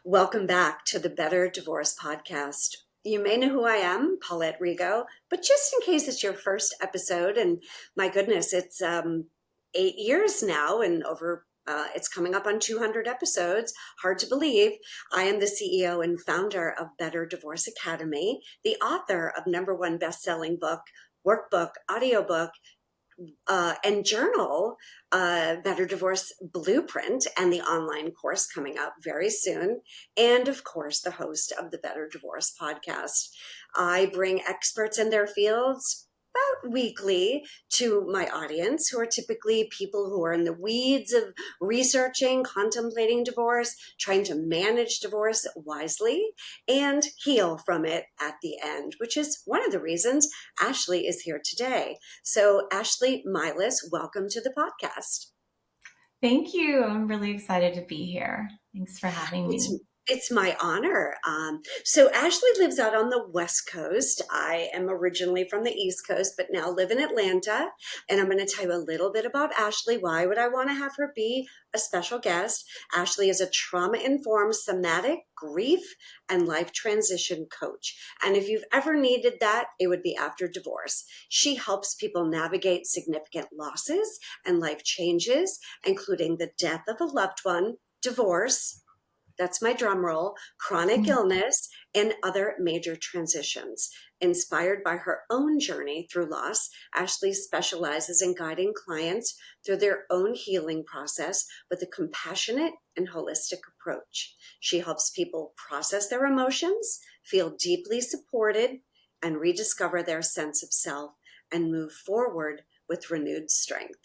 Welcome back to the Better Divorce Podcast. You may know who I am, Paulette Rigo, but just in case it's your first episode, and my goodness, it's 8 years now, and it's coming up on 200 episodes. Hard to believe. I am the CEO and founder of Better Divorce Academy, the author of #1 best-selling book, workbook, audiobook, and journal, Better Divorce Blueprint, and the online course coming up very soon. And of course, the host of the Better Divorce podcast. I bring experts in their fields about weekly to my audience, who are typically people who are in the weeds of researching, contemplating divorce, trying to manage divorce wisely, and heal from it at the end, which is one of the reasons Ashley is here today. So Ashley Milus, welcome to the podcast. Thank you. I'm really excited to be here. Thanks for having me. It's my honor. So Ashley lives out on the West Coast. I am originally from the East Coast, but now live in Atlanta. And I'm going to tell you a little bit about Ashley. Why would I want to have her be a special guest? Ashley is a trauma-informed somatic grief and life transition coach. And if you've ever needed that, it would be after divorce. She helps people navigate significant losses and life changes, including the death of a loved one, divorce, that's my drum roll, chronic illness, and other major transitions. Inspired by her own journey through loss, Ashley specializes in guiding clients through their own healing process with a compassionate and holistic approach. She helps people process their emotions, feel deeply supported, and rediscover their sense of self and move forward with renewed strength.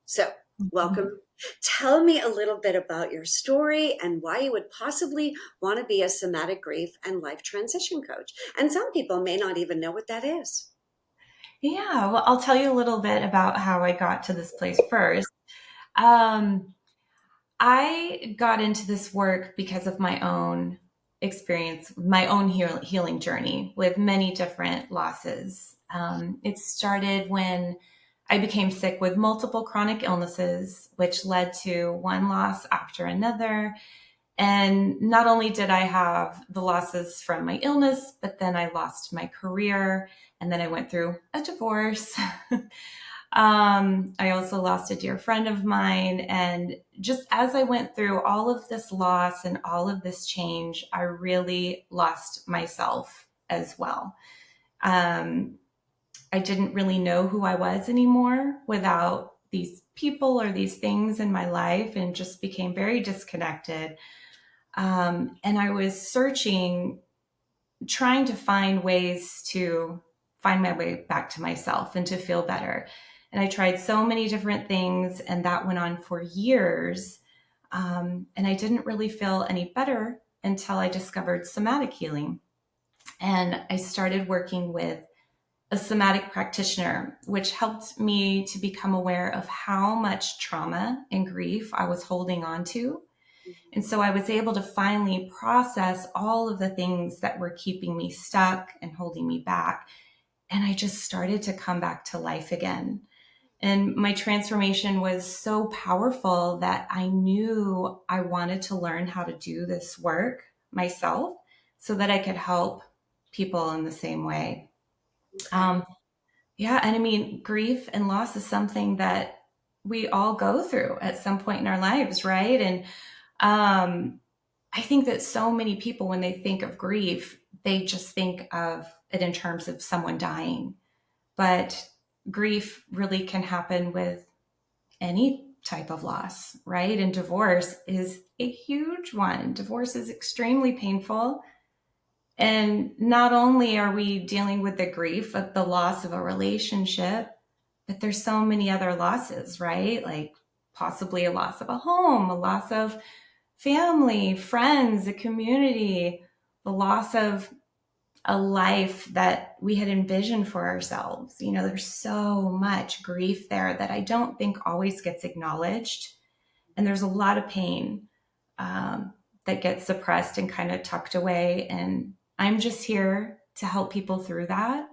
So, welcome. Tell me a little bit about your story and why you would possibly want to be a somatic grief and life transition coach. And some people may not even know what that is. Yeah, well, I'll tell you a little bit about how I got to this place first. I got into this work because of my own experience, my own healing journey with many different losses. It started when I became sick with multiple chronic illnesses, which led to one loss after another. And not only did I have the losses from my illness, but then I lost my career, and then I went through a divorce. I also lost a dear friend of mine. And just as I went through all of this loss and all of this change, I really lost myself as well. I didn't really know who I was anymore without these people or these things in my life, and just became very disconnected. And I was searching, trying to find ways to find my way back to myself and to feel better. And I tried so many different things, and that went on for years. And I didn't really feel any better until I discovered somatic healing. And I started working with a somatic practitioner, which helped me to become aware of how much trauma and grief I was holding on to. And so I was able to finally process all of the things that were keeping me stuck and holding me back. And I just started to come back to life again. And my transformation was so powerful that I knew I wanted to learn how to do this work myself so that I could help people in the same way. Yeah. And I mean, grief and loss is something that we all go through at some point in our lives, right? And I think that so many people, when they think of grief, they just think of it in terms of someone dying. But grief really can happen with any type of loss, right? And divorce is a huge one. Divorce is extremely painful. And not only are we dealing with the grief of the loss of a relationship, but there's so many other losses, right? Like possibly a loss of a home, a loss of family, friends, a community, the loss of a life that we had envisioned for ourselves. You know, there's so much grief there that I don't think always gets acknowledged. And there's a lot of pain that gets suppressed and kind of tucked away. And I'm just here to help people through that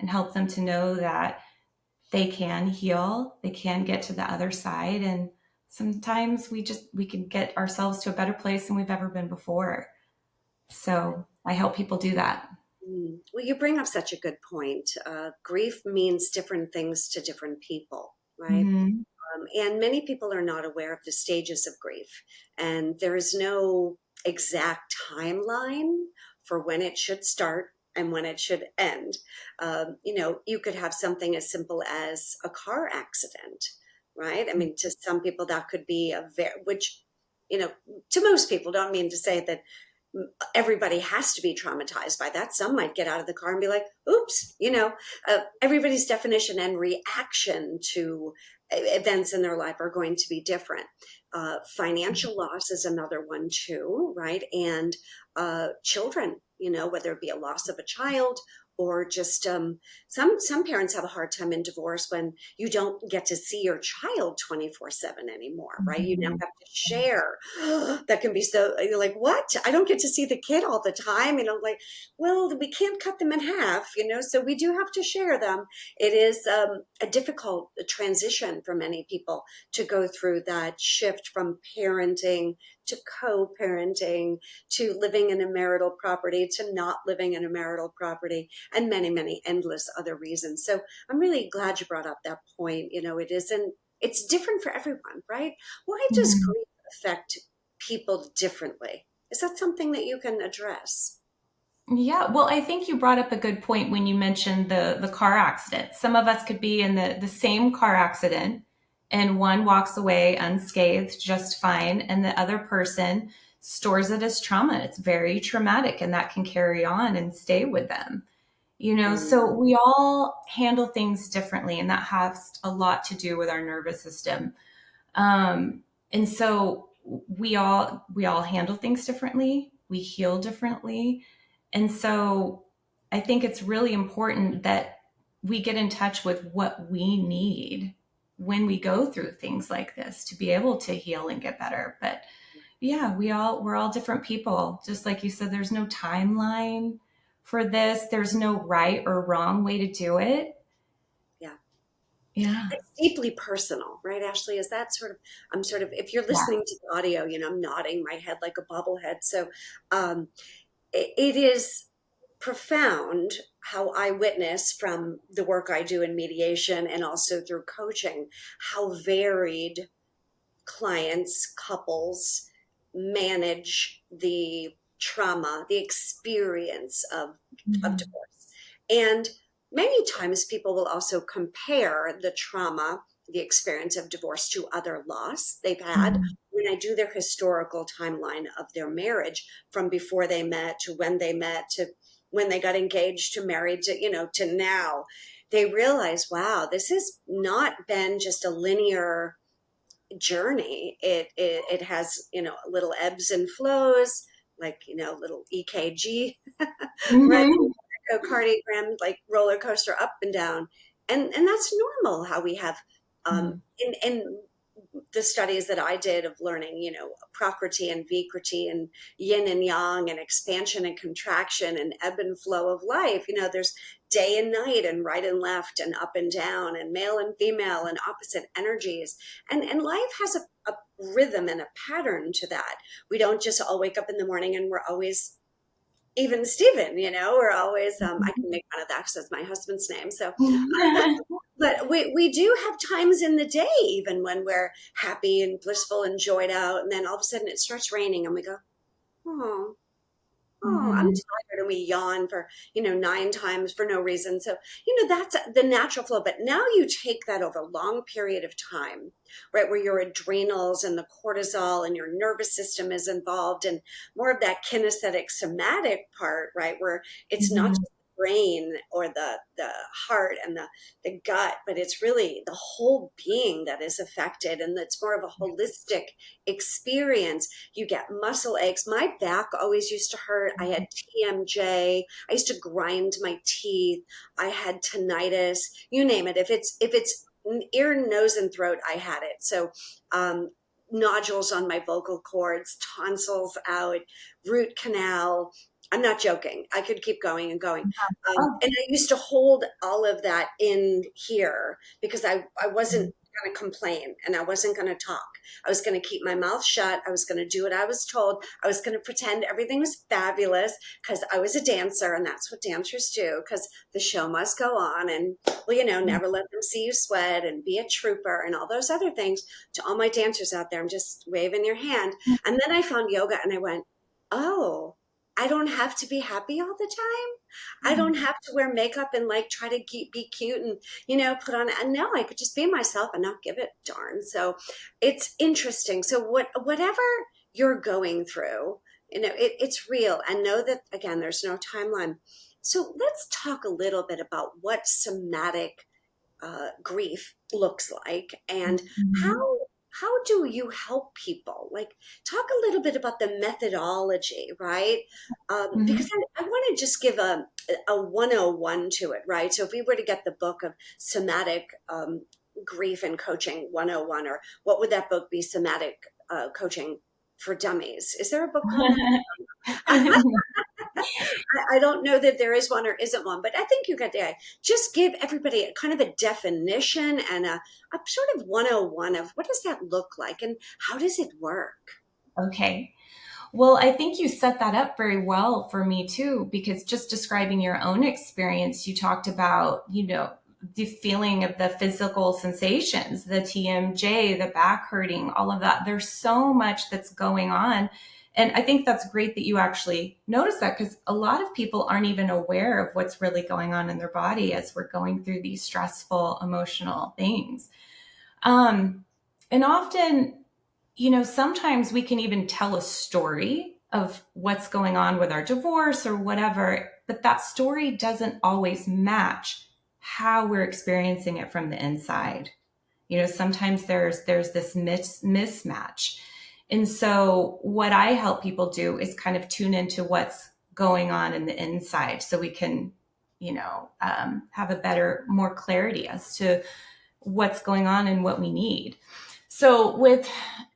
and help them to know that they can heal, they can get to the other side, and sometimes we can get ourselves to a better place than we've ever been before. So I help people do that. Well, you bring up such a good point. Grief means different things to different people, right? Mm-hmm. And many people are not aware of the stages of grief, and there is no exact timeline for when it should start and when it should end. You could have something as simple as a car accident, right? I mean, to some people, that could be which, you know, to most people, don't mean to say that everybody has to be traumatized by that. Some might get out of the car and be like, oops, everybody's definition and reaction to events in their life are going to be different. Financial loss is another one too, right? And children, whether it be a loss of a child or just some parents have a hard time in divorce when you don't get to see your child 24/7 anymore, right? You now Mm-hmm. have to share. That can be so, you're like, what? I don't get to see the kid all the time. Like, well, we can't cut them in half, so we do have to share them. It is a difficult transition for many people to go through that shift from parenting to co-parenting to living in a marital property to not living in a marital property, and many, many endless other reasons. So I'm really glad you brought up that point. It's different for everyone, right? Why does Mm-hmm. grief affect people differently? Is that something that you can address? Yeah, well, I think you brought up a good point when you mentioned the car accident. Some of us could be in the same car accident and one walks away unscathed, just fine, and the other person stores it as trauma. It's very traumatic and that can carry on and stay with them. Mm, So we all handle things differently, and that has a lot to do with our nervous system. Um, and so we all handle things differently. We heal differently. And so I think it's really important that we get in touch with what we need when we go through things like this to be able to heal and get better. But yeah, we're all different people. Just like you said, there's no timeline for this. There's no right or wrong way to do it. yeah. Yeah. It's deeply personal, right, Ashley? Is that if you're Yeah. listening to the audio, I'm nodding my head like a bobblehead. So um, it is profound how I witness from the work I do in mediation and also through coaching, how varied clients, couples manage the trauma, the experience of Mhm. divorce. And many times people will also compare the trauma, the experience of divorce to other loss they've had Mhm. when I do their historical timeline of their marriage from before they met to when they met to when they got engaged to married to now. They realize, wow, this has not been just a linear journey. It has little ebbs and flows, like little EKG, right? Mhm. Echocardiogram, like roller coaster up and down, and that's normal. How we have Mhm. in the studies that I did of learning, prakriti and vikriti and yin and yang and expansion and contraction and ebb and flow of life. There's day and night and right and left and up and down and male and female and opposite energies. And life has a rhythm and a pattern to that. We don't just all wake up in the morning and we're always even Steven, we're always, I can make fun of that because that's my husband's name. So, but we do have times in the day, even when we're happy and blissful and joyed out. And then all of a sudden it starts raining and we go, oh, I'm Mhm. tired. And we yawn for, 9 times for no reason. So, that's the natural flow. But now you take that over a long period of time, right? Where your adrenals and the cortisol and your nervous system is involved and more of that kinesthetic somatic part, right? Where it's not Mhm. just the brain or the heart and the gut, but it's really the whole being that is affected. And it's more of a holistic experience. You get muscle aches. My back always used to hurt. I had TMJ. I used to grind my teeth. I had tinnitus. You name it. If it's ear, nose, and throat, I had it. So nodules on my vocal cords, tonsils out, root canal. I'm not joking. I could keep going and going. Oh. And I used to hold all of that in here because I wasn't going to complain and I wasn't going to talk. I was going to keep my mouth shut. I was going to do what I was told. I was going to pretend everything was fabulous because I was a dancer and that's what dancers do because the show must go on. And, well, never let them see you sweat and be a trooper and all those other things. To all my dancers out there, I'm just waving your hand. And then I found yoga and I went, oh, I don't have to be happy all the time. I don't have to wear makeup and like try to be cute and put on. And no, I could just be myself and not give it darn. So it's interesting. So whatever you're going through, it's real. And know that again, there's no timeline. So let's talk a little bit about what somatic grief looks like and how Mhm. how do you help people, like talk a little bit about the methodology, right? Because Mhm. I want to just give a 101 to it, right? So if we were to get the book of somatic grief and coaching 101, or what would that book be? Somatic coaching for dummies. Is there a book called that? I don't know that there is one or isn't one, but I think you got the idea. Just give everybody a kind of a definition and a sort of 101 of what does that look like and how does it work? Okay. Well, I think you set that up very well for me too, because just describing your own experience, you talked about, the feeling of the physical sensations, the TMJ, the back hurting, all of that. There's so much that's going on. And I think that's great that you actually notice that because a lot of people aren't even aware of what's really going on in their body as we're going through these stressful emotional things. Um, and often, sometimes we can even tell a story of what's going on with our divorce or whatever, but that story doesn't always match how we're experiencing it from the inside. Sometimes there's this mismatch. And so what I help people do is kind of tune into what's going on in the inside so we can, have a better, more clarity as to what's going on and what we need. So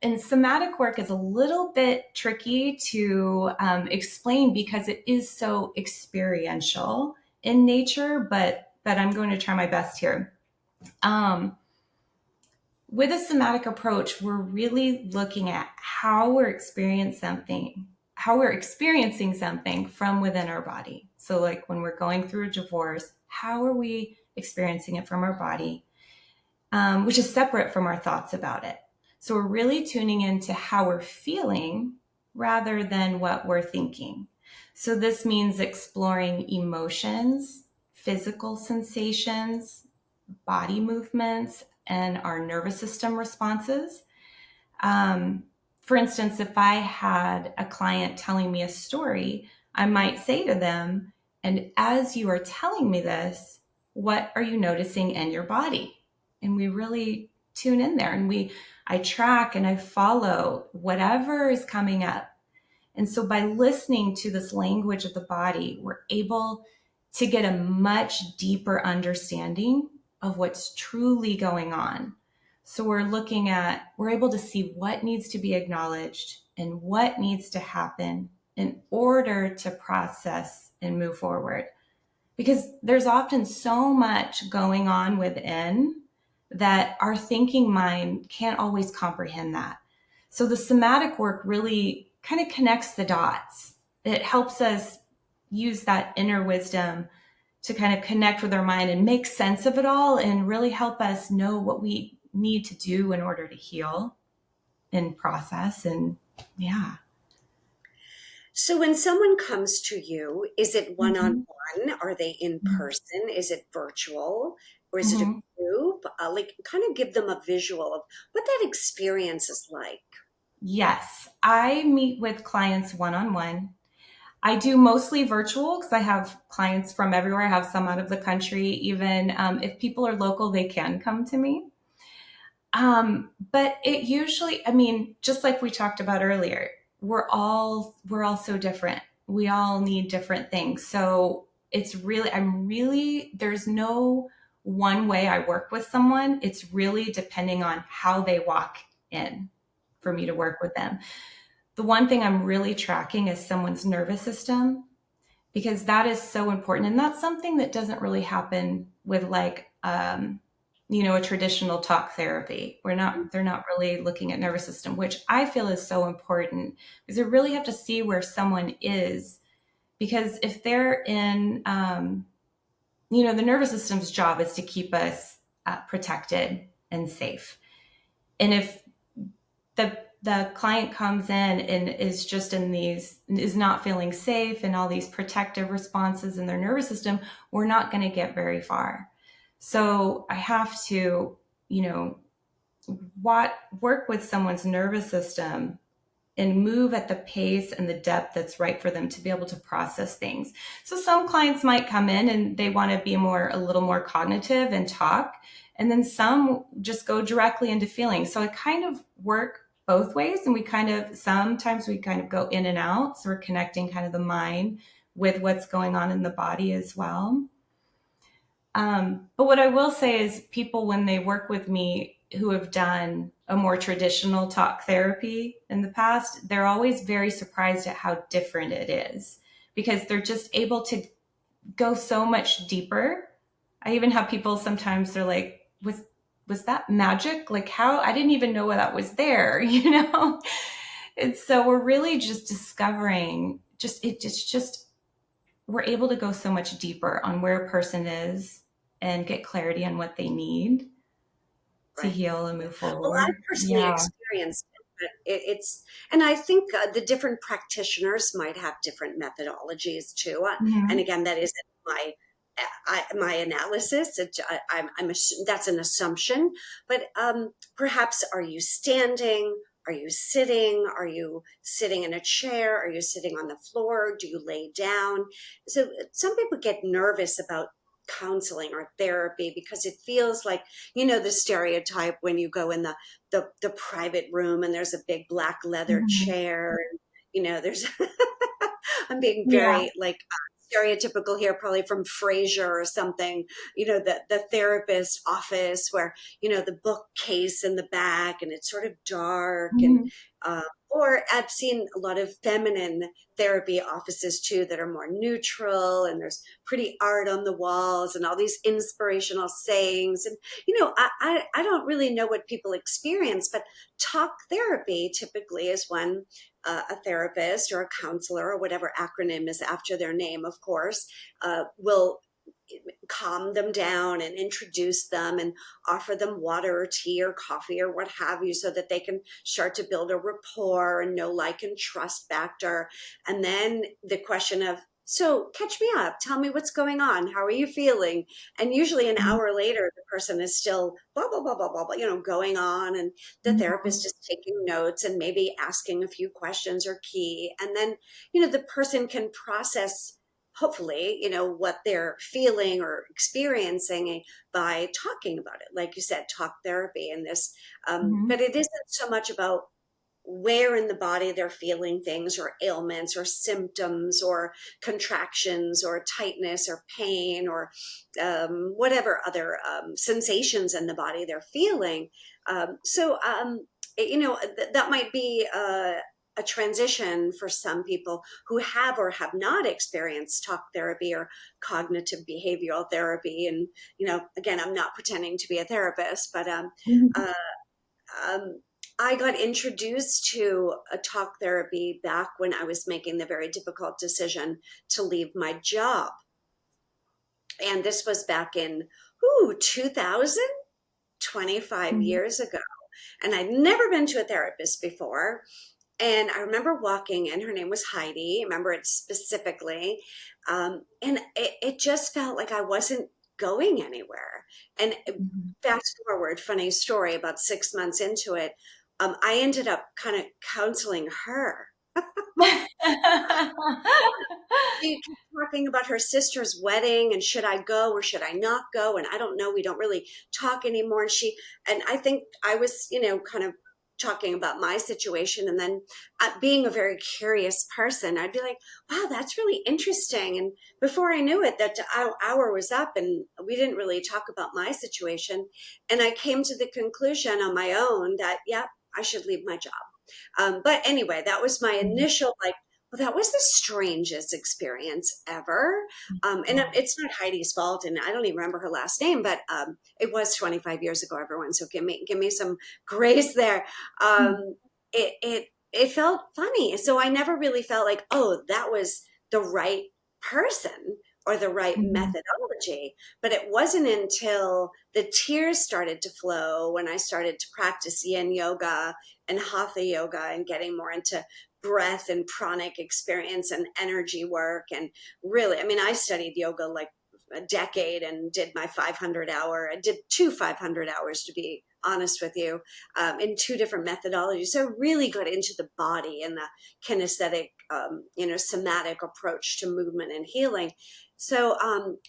and somatic work is a little bit tricky to explain because it is so experiential in nature, but I'm going to try my best here. Um, with a somatic approach, we're really looking at how we're experiencing something from within our body. So like when we're going through a divorce, how are we experiencing it from our body? Which is separate from our thoughts about it. So we're really tuning into how we're feeling rather than what we're thinking. So this means exploring emotions, physical sensations, body movements, and our nervous system responses. Um, for instance, if I had a client telling me a story, I might say to them, and as you are telling me this, what are you noticing in your body? And we really tune in there and I track and I follow whatever is coming up. And so by listening to this language of the body, we're able to get a much deeper understanding of what's truly going on. So we're able to see what needs to be acknowledged and what needs to happen in order to process and move forward. Because there's often so much going on within that our thinking mind can't always comprehend that. So the somatic work really kind of connects the dots. It helps us use that inner wisdom to kind of connect with our mind and make sense of it all and really help us know what we need to do in order to heal and process. And yeah. So when someone comes to you, is it one on Mhm. one? Are they in person? Is it virtual? Or is it a Mhm. group? Like, kind of give them a visual of what that experience is like. Yes, I meet with clients one on one. I do mostly virtual because I have clients from everywhere. I have some out of the country. Even if people are local, they can come to me. But it usually, I mean, just like we talked about earlier, we're all so different. We all need different things. So there's no one way I work with someone. It's really depending on how they walk in for me to work with them. The one thing I'm really tracking is someone's nervous system because that is so important. And that's something that doesn't really happen with like a traditional talk therapy. They're not really looking at nervous system, which I feel is so important because you really have to see where someone is. Because if they're in, the nervous system's job is to keep us protected and safe. And if the client comes in and is just is not feeling safe and all these protective responses in their nervous system, we're not going to get very far. So I have to, you know, work with someone's nervous system and move at the pace and the depth that's right for them to be able to process things. So some clients might come in and they want to be a little more cognitive and talk, and then some just go directly into feeling. So I kind of work both ways, and sometimes we kind of go in and out. So we're connecting kind of the mind with what's going on in the body as well. But what I will say is people, when they work with me who have done a more traditional talk therapy in the past, they're always very surprised at how different it is because they're just able to go so much deeper. I even have people sometimes they're like, was that magic? Like how I didn't even know that was there, And so we're really just discovering we're able to go so much deeper on where a person is and get clarity on what they need to Right. heal and move Well, I forward. personally Yeah. experienced it, but and I think the different practitioners might have different methodologies too. And Mm-hmm. again, that isn't my analysis. That's an assumption. But perhaps, are you standing? Are you sitting? Are you sitting in a chair? Are you sitting on the floor? Do you lay down? So some people get nervous about counseling or therapy because it feels like, the stereotype when you go in the private room and there's a big black leather Mm-hmm. chair, and there's I'm being Yeah. very like stereotypical here, probably from Frasier or something, the therapist office where, the bookcase in the back and it's sort of dark, and Mm-hmm. uh, or I've seen a lot of feminine therapy offices too that are more neutral, and there's pretty art on the walls and all these inspirational sayings. And I don't really know what people experience, but talk therapy typically is when a therapist or a counselor, or whatever acronym is after their name, of course, will calm them down and introduce them and offer them water or tea or coffee or what have you, so that they can start to build a rapport and know, like, and trust factor. And then the question of, so catch me up, tell me what's going on, how are you feeling? And usually an hour later, the person is still blah, blah, blah, blah, blah, blah, going on. And the Mm-hmm. therapist is taking notes and maybe asking a few questions or key. And then, the person can process, hopefully, what they're feeling or experiencing by talking about it. Like you said, talk therapy and this. Mm-hmm. But it isn't so much about where in the body they're feeling things, or ailments or symptoms or contractions or tightness or pain, or whatever other sensations in the body they're feeling. That might be a transition for some people who have or have not experienced talk therapy or cognitive behavioral therapy. And, again, I'm not pretending to be a therapist, but Mm-hmm. uh, um, I got introduced to a talk therapy back when I was making the very difficult decision to leave my job. And this was back in 2000, 25 Mm-hmm. years ago. And I'd never been to a therapist before. And I remember walking in, her name was Heidi, I remember it specifically. And it just felt like I wasn't going anywhere. And Mm-hmm. fast forward, funny story, about 6 months into it, I ended up kind of counseling her. She kept talking about her sister's wedding and should I go or should I not go? And I don't know, we don't really talk anymore. And I think I was, kind of talking about my situation. And then being a very curious person, I'd be like, wow, that's really interesting. And before I knew it, that hour was up and we didn't really talk about my situation. And I came to the conclusion on my own that, yeah, I should leave my job. But anyway, that was my initial, like, Well, that was the strangest experience ever. And Oh. it's not Heidi's fault, and I don't even remember her last name, but it was 25 years ago, everyone. So give me some grace there. It felt funny. So I never really felt like, oh, that was the right person or the right Mhm. methodology. But it wasn't until the tears started to flow when I started to practice yin yoga and hatha yoga and getting more into breath and pranic experience and energy work. And really, I mean, I studied yoga like a decade and did my 500 hour. I did two 500 hours, to be honest with you, in two different methodologies. So really got into the body and the kinesthetic, somatic approach to movement and healing. So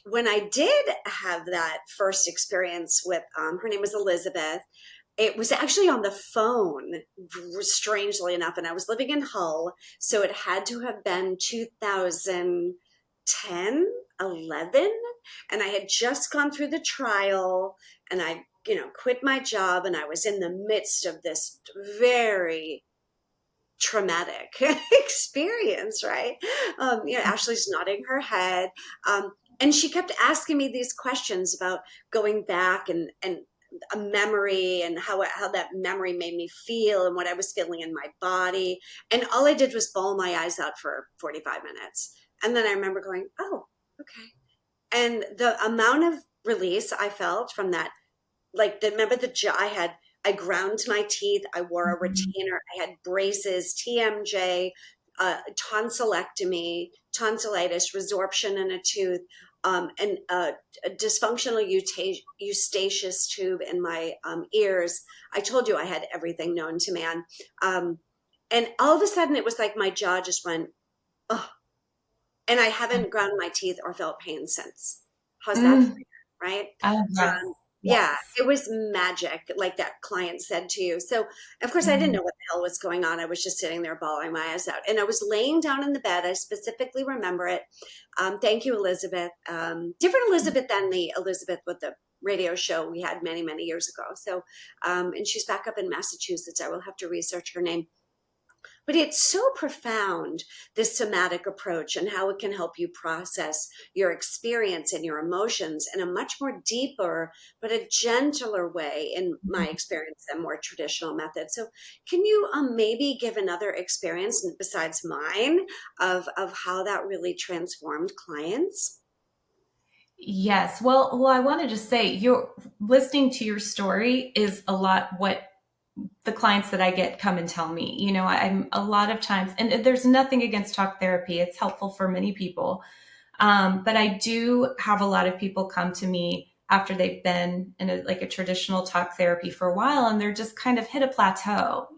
when I did have that first experience with, her name was Elizabeth, it was actually on the phone, strangely enough, and I was living in Hull, so it had to have been 2010, 11, and I had just gone through the trial, and I, quit my job, and I was in the midst of this very traumatic experience, right? Ashley's nodding her head. And she kept asking me these questions about going back and a memory and how that memory made me feel and what I was feeling in my body. And all I did was bawl my eyes out for 45 minutes. And then I remember going, oh, okay. And the amount of release I felt from that, like remember the jaw I ground my teeth, I wore a Mhm. retainer, I had braces, TMJ, tonsillectomy, tonsillitis, resorption in a tooth, and a dysfunctional eustachius tube in my ears. I told you I had everything known to man. Um, and all of a sudden it was like my jaw just went, oh, and I haven't ground my teeth or felt pain since. How's that for Mm. you? Right? Oh, yes. Yeah, Yes. it was magic, like that client said to you. So, of course, I didn't Mm. know what the hell was going on. I was just sitting there bawling my eyes out. And I was laying down in the bed. I specifically remember it. Thank you, Elizabeth. Different Elizabeth than the Elizabeth with the radio show we had many, many years ago. So, and she's back up in Massachusetts. I will have to research her name. But it's so profound, this somatic approach and how it can help you process your experience and your emotions in a much more deeper, but a gentler way, in my experience, than more traditional methods. So, can you maybe give another experience besides mine of how that really transformed clients? Yes. Well, I wanted to say, you're listening to your story is a lot what the clients that I get come and tell me. I'm a lot of times, and there's nothing against talk therapy. It's helpful for many people. But I do have a lot of people come to me after they've been in like a traditional talk therapy for a while, and they're just kind of hit a plateau.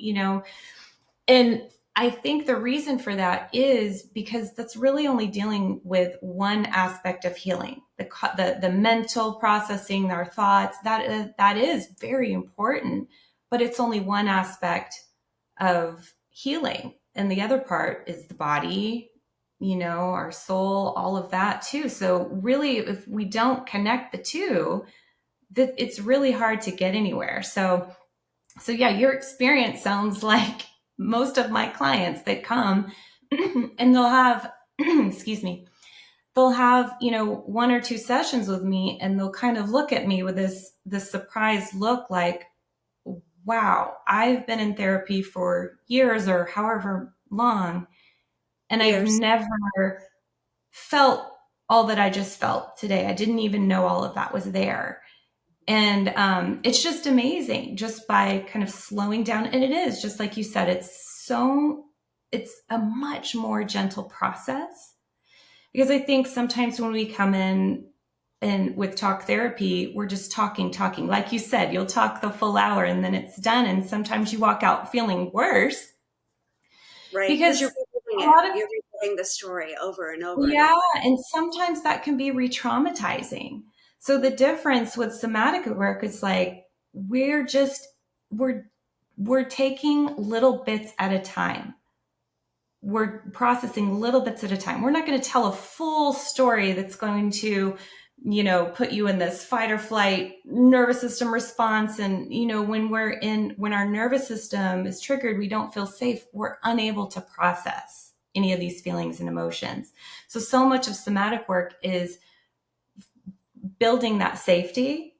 And I think the reason for that is because that's really only dealing with one aspect of healing, the mental processing, our thoughts. That is very important, but it's only one aspect of healing, and the other part is the body, our soul, all of that too. So really, if we don't connect the two, that it's really hard to get anywhere. So yeah, your experience sounds like most of my clients that come and they'll have excuse me, they'll have, one or two sessions with me, and they'll kind of look at me with this surprised look like, wow, I've been in therapy for years or however long, and I've Years. never felt all that I just felt today. I didn't even know all of that was there. And it's just amazing just by kind of slowing down. And it is just like you said, it's a much more gentle process, because I think sometimes when we come in and with talk therapy, we're just talking. Like you said, you'll talk the full hour and then it's done. And sometimes you walk out feeling worse Right, because you're because reliving a it. lot of You're reliving the story over and over and yeah, over. and sometimes that can be re-traumatizing. So the difference with somatic work is like we're just we're we're taking little bits at a time. We're processing little bits at a time. We're not going to tell a full story that's going to, put you in this fight or flight nervous system response. And, when our nervous system is triggered, we don't feel safe. We're unable to process. any of these feelings and emotions. So much of somatic work is building that safety.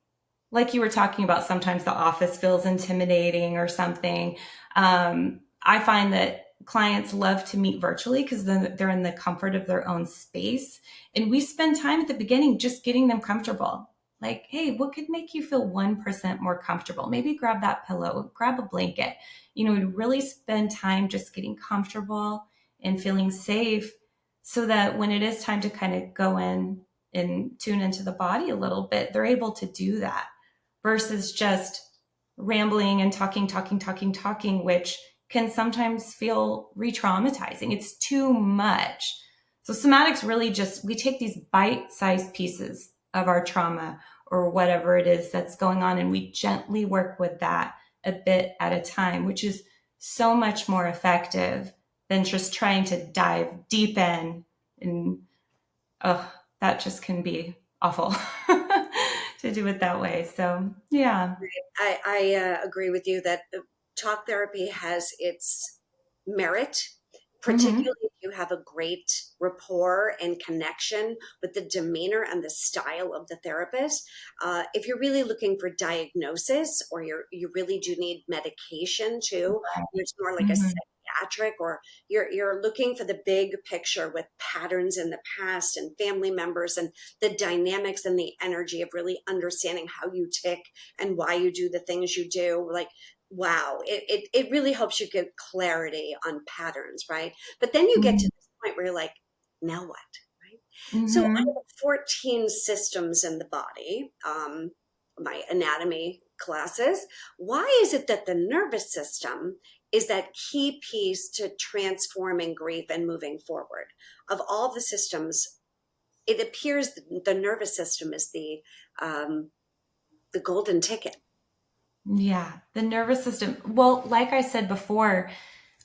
Like you were talking about, sometimes the office feels intimidating or something. I find that clients love to meet virtually because they're in the comfort of their own space. And we spend time at the beginning just getting them comfortable. Like, hey, what could make you feel 1% more comfortable? Maybe grab that pillow, grab a blanket. We really spend time just getting comfortable and feeling safe so that when it is time to kind of go in and tune into the body a little bit, they're able to do that versus just rambling and talking, which can sometimes feel re-traumatizing. It's too much. So somatics really just, we take these bite-sized pieces of our trauma or whatever it is that's going on, and we gently work with that a bit at a time, which is so much more effective than just trying to dive deep in. And that just can be awful to do it that way. So, yeah. I agree with you that talk therapy has its merit, Mm-hmm. particularly if you have a great rapport and connection with the demeanor and the style of the therapist. If you're really looking for diagnosis, or you really do need medication too, it's more like a Mm-hmm. psychiatric, or you're looking for the big picture with patterns in the past and family members and the dynamics and the energy of really understanding how you tick and why you do the things you do. Like, wow, it really helps you get clarity on patterns, right? But then you get Mm-hmm. to this point where you're like, now what, right? So I Mm-hmm. have 14 systems in the body, my anatomy classes. Why is it that the nervous system is that key piece to transforming grief and moving forward? Of all the systems, it appears the nervous system is the golden ticket. Yeah, the nervous system. Well, like I said before,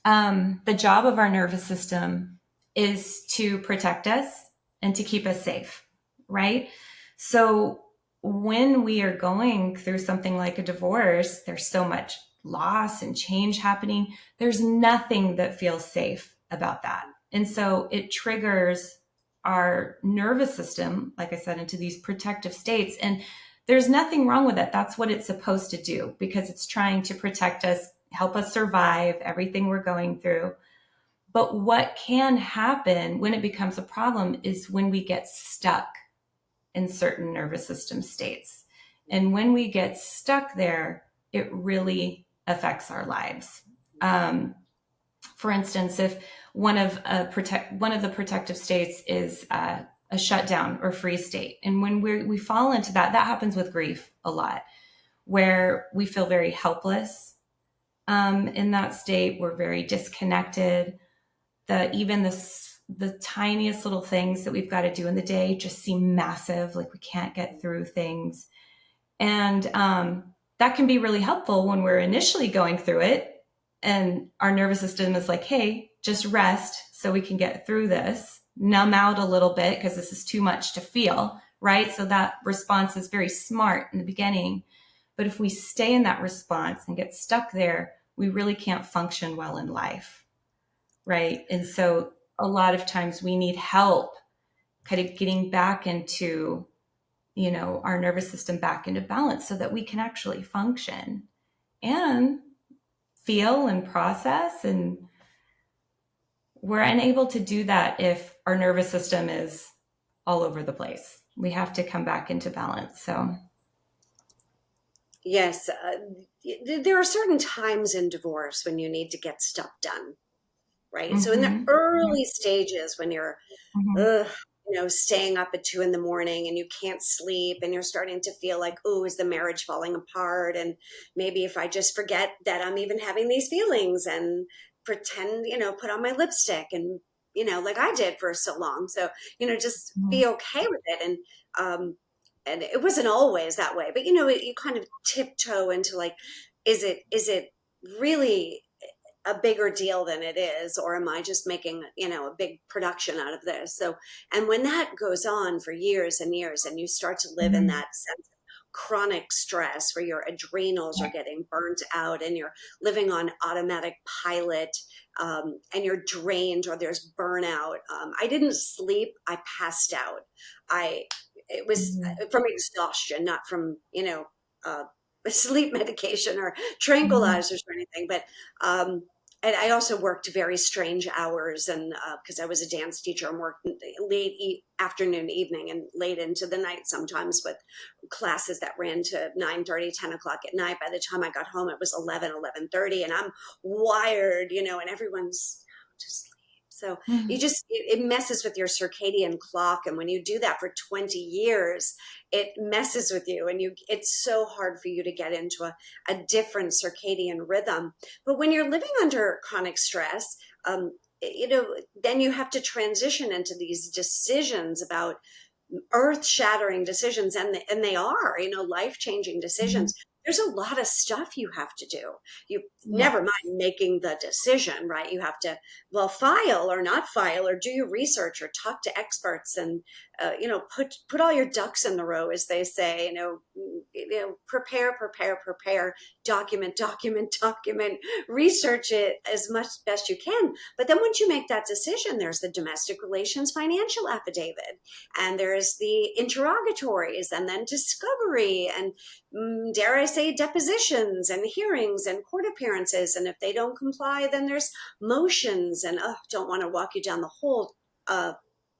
the job of our nervous system is to protect us and to keep us safe, right? So when we are going through something like a divorce, there's so much loss and change happening. There's nothing that feels safe about that. And so it triggers our nervous system, like I said, into these protective states. And there's nothing wrong with it. That's what it's supposed to do because it's trying to protect us, help us survive everything we're going through. But what can happen when it becomes a problem is when we get stuck in certain nervous system states. And when we get stuck there, it really affects our lives. For instance, if one of the protective states is a shutdown or freeze state, and when we fall into that, that happens with grief a lot, where we feel very helpless. In that state, we're very disconnected. Even the tiniest little things that we've got to do in the day just seem massive, like we can't get through things. And that can be really helpful when we're initially going through it. And our nervous system is like, hey, just rest so we can get through this, numb out a little bit because this is too much to feel, right? So that response is very smart in the beginning. But if we stay in that response and get stuck there, we really can't function well in life, right? And so a lot of times we need help kind of getting back into our nervous system back into balance so that we can actually function and feel and process. And we're unable to do that if our nervous system is all over the place. We have to come back into balance. So, Yes, there are certain times in divorce when you need to get stuff done, right? So in the mm-hmm, early stages, when you're, mm-hmm, ugh, staying up at 2 in the morning and you can't sleep, and you're starting to feel like, oh, is the marriage falling apart? And maybe if I just forget that I'm even having these feelings and pretend, put on my lipstick and, like I did for so long. So, just mm-hmm, be okay with it. And it wasn't always that way, but you kind of tiptoe into like, is it really a bigger deal than it is, or am I just making a big production out of this? So, and when that goes on for years and years, and you start to live in mm-hmm. that sense of chronic stress where your adrenals are getting burnt out and you're living on automatic pilot, and you're drained, or there's burnout. I didn't sleep. I passed out. It was Mhm. from exhaustion, not from, sleep medication or Mhm. tranquilizers or anything. But and I also worked very strange hours, and because I was a dance teacher and worked late afternoon, evening, and late into the night sometimes with classes that ran to 9:30, 10 o'clock at night. By the time I got home, it was 11:30, and I'm wired, and everyone's to sleep. So Mhm. it messes with your circadian clock. And when you do that for 20 years, it messes with you, and it's so hard for you to get into a different circadian rhythm. But when you're living under chronic stress, then you have to transition into these decisions about earth-shattering decisions, and they are, life-changing Mhm. decisions. There's a lot of stuff you have to do. You never Yes. mind making the decision, right? You have to, well, file or not file, or do your research, or talk to experts, and put all your ducks in the row, as they say. Prepare, document, research it as much best you can. But then once you make that decision, there's the domestic relations financial affidavit, and there's the interrogatories, and then discovery, and dare I say, depositions and hearings and court appearances. And if they don't comply, then there's motions. And don't want to walk you down the whole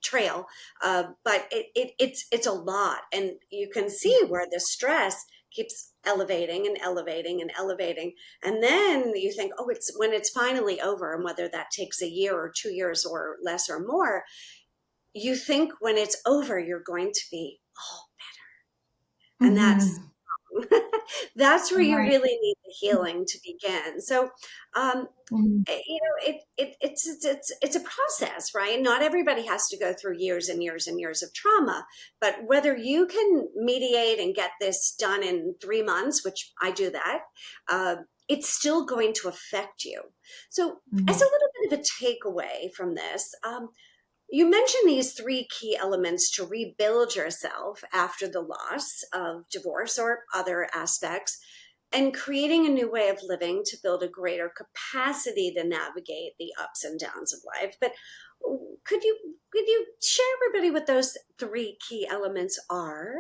trail, but it's a lot, and you can see where the stress keeps elevating and elevating and elevating. And then you think, oh, it's when it's finally over, and whether that takes a year or 2 years or less or more, you think when it's over, you're going to be all better. And that's Mhm. that's where you Right. really need the healing to begin. So, um, Mhm. it's a process, right? Not everybody has to go through years and years and years of trauma, but whether you can mediate and get this done in 3 months, which I do that, it's still going to affect you. So, as a Mhm. little bit of a takeaway from this, you mentioned these three key elements to rebuild yourself after the loss of divorce or other aspects, and creating a new way of living to build a greater capacity to navigate the ups and downs of life. But could you share everybody what those three key elements are?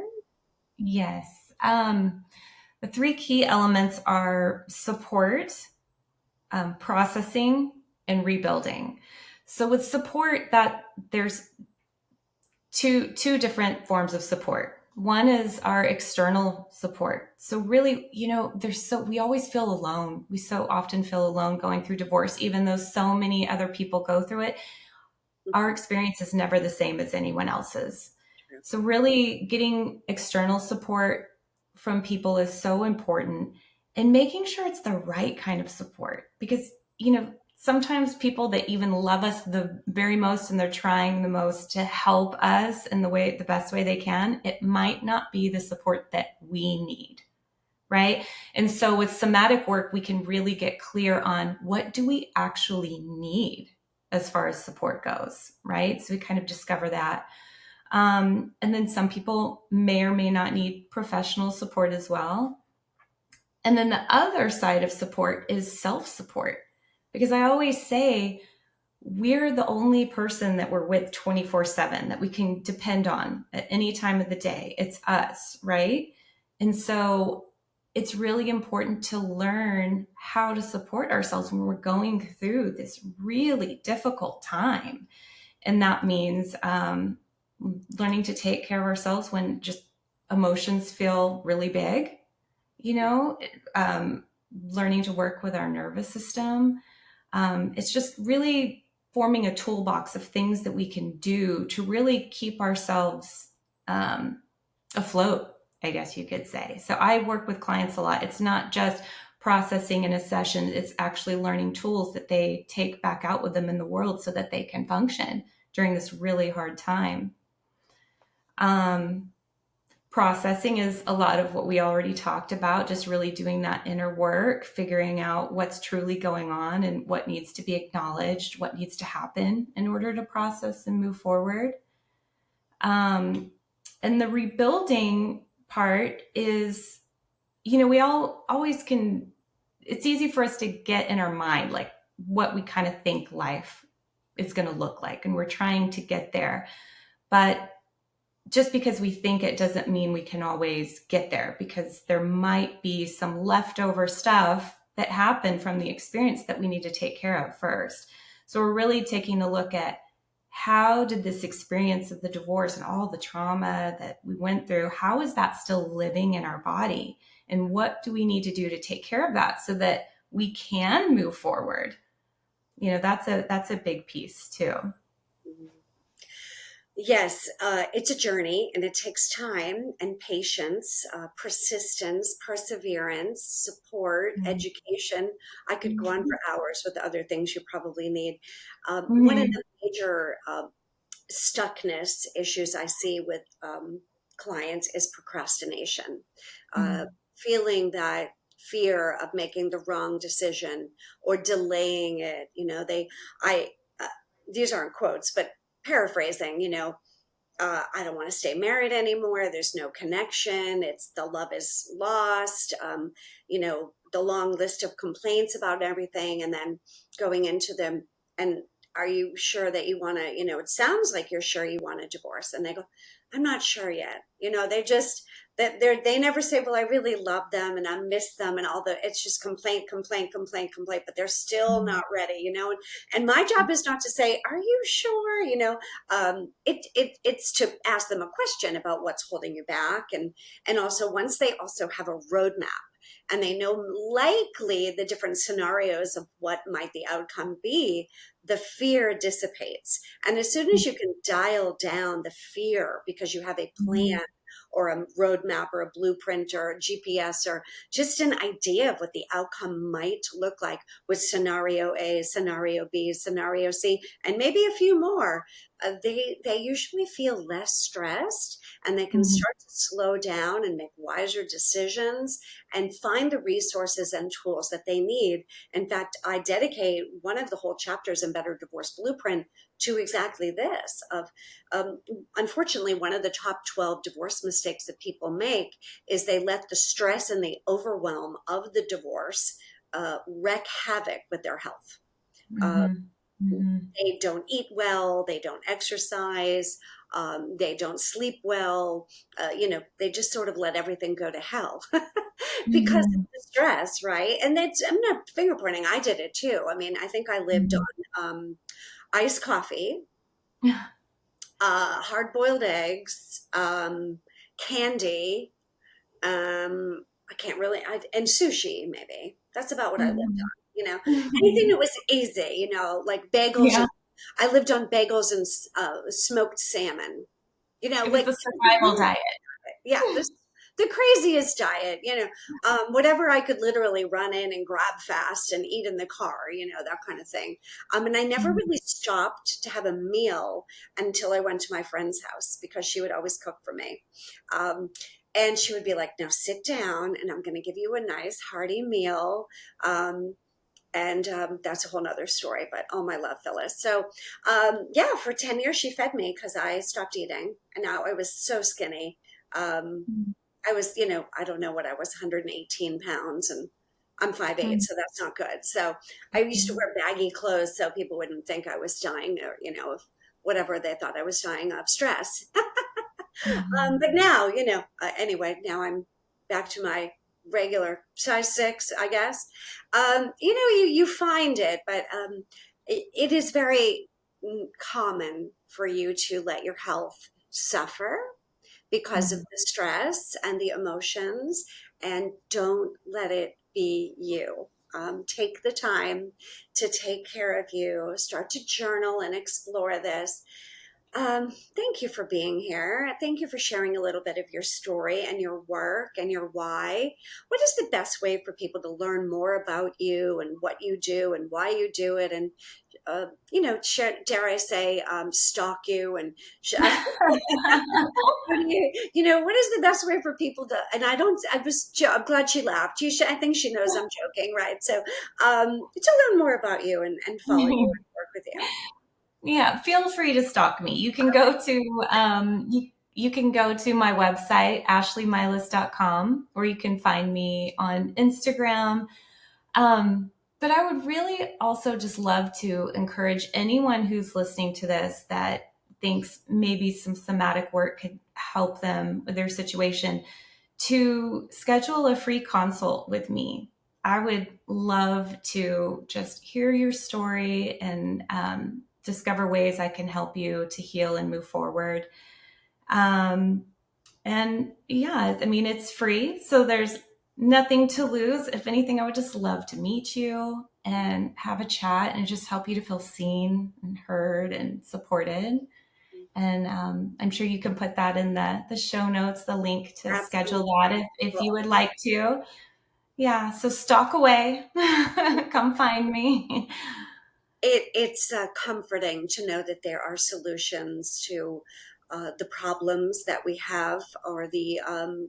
Yes. The three key elements are support, processing, and rebuilding. So with support, that there's two different forms of support. One is our external support. So really, we always feel alone. We so often feel alone going through divorce, even though so many other people go through it. Our experience is never the same as anyone else's. So really getting external support from people is so important, and making sure it's the right kind of support, because, sometimes people that even love us the very most and they're trying the most to help us in the best way they can, it might not be the support that we need. Right. And so with somatic work, we can really get clear on what do we actually need as far as support goes. Right. So we kind of discover that. And then some people may or may not need professional support as well. And then the other side of support is self support, because I always say we're the only person that we're with 24/7 that we can depend on at any time of the day. It's us, right? And so it's really important to learn how to support ourselves when we're going through this really difficult time. And that means learning to take care of ourselves when just emotions feel really big, you know, um, learning to work with our nervous system. It's just really forming a toolbox of things that we can do to really keep ourselves afloat, I guess you could say. So I work with clients a lot. It's not just processing in a session, it's actually learning tools that they take back out with them in the world so that they can function during this really hard time. Um, Processing is a lot of what we already talked about, just really doing that inner work, figuring out what's truly going on and what needs to be acknowledged, what needs to happen in order to process and move forward. And the rebuilding, part is, we all always can, it's easy for us to get in our mind, like what we kind of think life is going to look like. And we're trying to get there. But just because we think it doesn't mean we can always get there, because there might be some leftover stuff that happened from the experience that we need to take care of first. So we're really taking a look at how did this experience of the divorce and all the trauma that we went through, how is that still living in our body? And what do we need to do to take care of that so that we can move forward? That's a big piece too. Yes, it's a journey and it takes time and patience, persistence, perseverance, support, Mm-hmm. education. I could go on for hours with the other things you probably need. One of Mm-hmm. the major stuckness issues I see with clients is procrastination, feeling that fear of making the wrong decision or delaying it. I, uh, these aren't quotes, but paraphrasing, I don't want to stay married anymore. There's no connection. It's the love is lost. The long list of complaints about everything, and then going into them. And are you sure that you want to? It sounds like you're sure you want a divorce, and they go, "I'm not sure yet." They just they never say, "Well, I really love them and I miss them," and all the it's just complaint, complaint, complaint, complaint. But they're still not ready. And my job is not to say, "Are you sure?" It's to ask them a question about what's holding you back, and also once they also have a roadmap and they know likely the different scenarios of what might the outcome be, the fear dissipates. And as soon as you can dial down the fear because you have a Mm-hmm. plan or a roadmap or a blueprint or a GPS or just an idea of what the outcome might look like with scenario A, scenario B, scenario C, and maybe a few more, they usually feel less stressed and they can Mm-hmm. start to slow down and make wiser decisions and find the resources and tools that they need. In fact, I dedicate one of the whole chapters in Better Divorce Blueprint to exactly this of um, unfortunately, one of the top 12 divorce mistakes that people make is they let the stress and the overwhelm of the divorce wreak havoc with their health. Uh, Mm-hmm. Mm-hmm. they don't eat well, they don't exercise, they don't sleep well. They just sort of let everything go to hell because of Mm-hmm. the stress, right? And I'm not finger pointing. I did it too. I mean, I think I lived on iced coffee, hard boiled eggs, candy. I can't really, and sushi maybe. That's about what I lived Mm-hmm. on. Anything Mm-hmm. that was easy. Like bagels, Yeah, and I lived on bagels and smoked salmon. it was Like the survival diet. yeah, the craziest diet. Whatever I could literally run in and grab fast and eat in the car. That kind of thing. And I never Mm-hmm. really stopped to have a meal until I went to my friend's house because she would always cook for me. Um, and she would be like, "Now sit down, and I'm going to give you a nice hearty meal." And that's a whole nother story, but oh, my love, Phyllis. So, yeah, for 10 years, she fed me because I stopped eating. And now I was so skinny. Um, I was, I don't know what I was, 118 pounds, and I'm 5'8", so that's not good. So I used to wear baggy clothes so people wouldn't think I was dying or, of whatever they thought I was dying of stress. Mm-hmm. But now, anyway, now I'm back to my regular size 6, I guess. You find it, but it is very common for you to let your health suffer because of Mm-hmm. the stress and the emotions, and don't let it be you. Take the time to take care of you, start to journal and explore this. Thank you for being here. Thank you for sharing a little bit of your story and your work and your why. What is the best way for people to learn more about you and what you do and why you do it? And, dare I say, stalk you and what is the best way for people to, and I don't, I'm glad she laughed. I think she knows I'm joking, right? So, to learn more about you and follow you and work with you. Yeah, feel free to stalk me. You can go to you can go to my website, ashleymilus.com, or you can find me on Instagram. But I would really also just love to encourage anyone who's listening to this that thinks maybe some somatic work could help them with their situation to schedule a free consult with me. I would love to just hear your story and discover ways I can help you to heal and move forward. Um, and yeah, I mean, it's free. So there's nothing to lose. If anything, I would just love to meet you and have a chat and just help you to feel seen and heard and supported. And I'm sure you can put that in the show notes, the link to schedule Absolutely. that if you would like to. Yeah, so stalk away. Come find me. It's comforting to know that there are solutions to the problems that we have, or the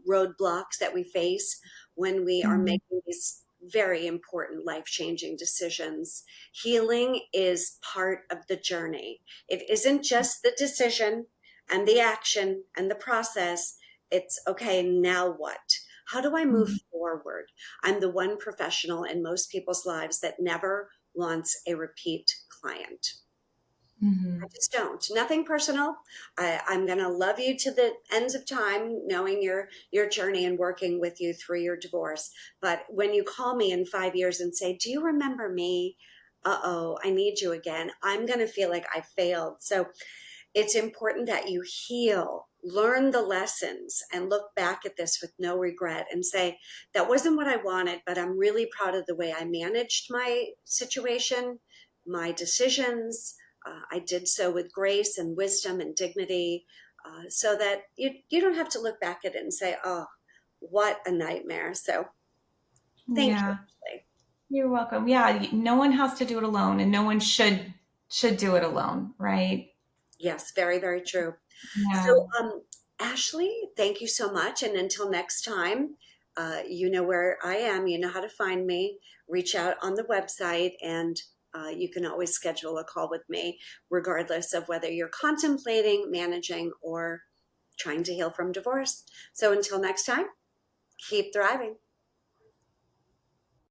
roadblocks that we face when we are Mhm. making these very important life-changing decisions. Healing is part of the journey. It isn't just the decision and the action and the process. It's okay, now what? How do I move Mhm. forward? I'm the one professional in most people's lives that never wants a repeat client. I Mhm. just don't. Nothing personal. I'm going to love you to the ends of time, knowing your journey and working with you through your divorce. But when you call me in 5 years and say, "Do you remember me?" Uh-oh, I need you again. I'm going to feel like I failed. So it's important that you heal, learn the lessons, and look back at this with no regret and say, that wasn't what I wanted, but I'm really proud of the way I managed my situation, my decisions. I did so with grace and wisdom and dignity, so that you don't have to look back at it and say, oh, what a nightmare. So thank you, Yeah, Ashley. you're welcome. Yeah, no one has to do it alone, and no one should do it alone, right? Yes, very, very true. Yeah. So, Ashley, thank you so much. And until next time, you know where I am. You know how to find me. Reach out on the website, and you can always schedule a call with me, regardless of whether you're contemplating, managing, or trying to heal from divorce. So, until next time, keep thriving.